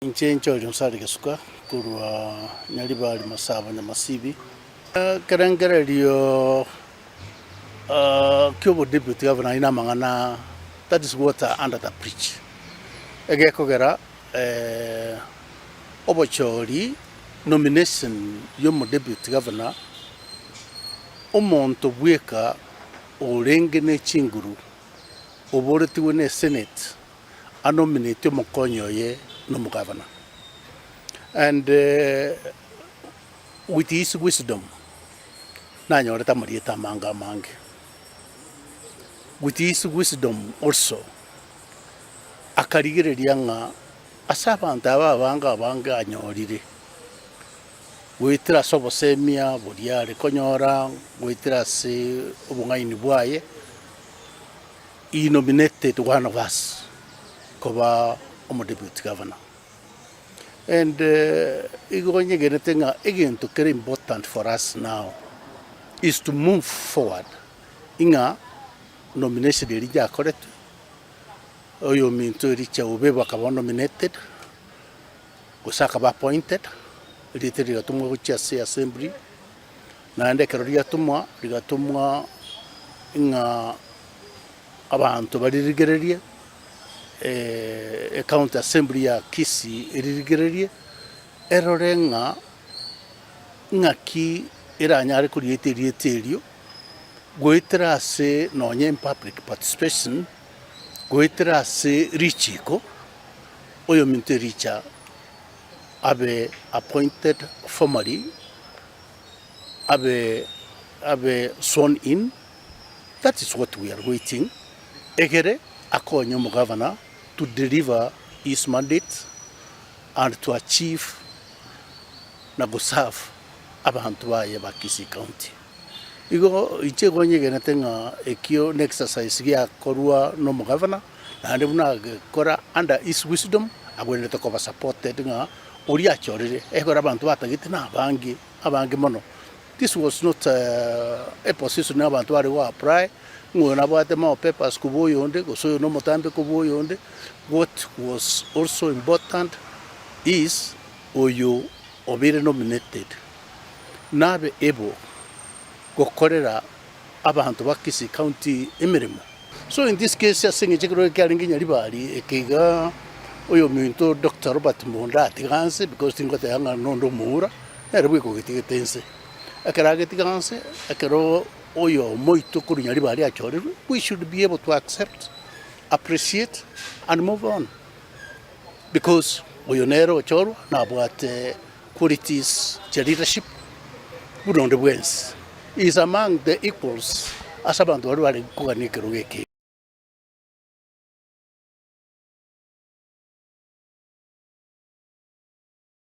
Inchencho Hon Gesuka kurwa nyalibali masaba na masibi karangara rio kyobo deputy governor ina mangana. That is what under the preach ege kogera obochori nomination yomo deputy governor omonto bweka orengene chinguru oboretiwe ne senate anominate mokonyo ye no governor. And with his wisdom, nanyoreta marieta manga mange. With his wisdom also, akarigire lianga asabanta banga anyorire. Witira sobo semia bodiare konyora, witira se obungaini bwaye. He nominated one of us koba omo deputy governor. And again to very important for us now is to move forward. Inga nomination Elijah correct. Oyo minto Elijah Obebo akaba nominated. Gesuka ba appointed. Elijah rigatumwa kuchia assembly. Na ende kero rigatumwa inga abantu balirigereria. County assembly ya Kisi irigererie erorenga ngaki iranyare kurieterio goitera se nonye public participation goitera se richiko oyo minte richa abe appointed formally abe sworn in. That is what we are waiting. Egere akonyo mo governor to deliver his mandate and to achieve na go serve abantu baye ba Kisi County. Igo ichego nyegena tenga ekio exercise ya korua no governor na ndebuna kora under his wisdom agwene to ko supported nga uri achorire ekora abantu batagite na abangi mono. This was not a position na abantu bari wa apply ngona bate ma papers kuboyonde gosoyo no motambe kuboyonde. What was also important is oyo obere nominated nabe able gokorera abantu ba Kisi County emirimo. So in this case ya singe chikiro kyalinginya libali ekiga oyo minto Dr. Robert Monda atiganse because tingote yanga nondo muura erwe ko gititense akarage tiganse akero oyo moito kurunya libali achore. We should be able to accept, appreciate and move on, because oyonero choro na bwate qualities cha leadership budonde bwens is among the equals asabantu bali kuganikero geke.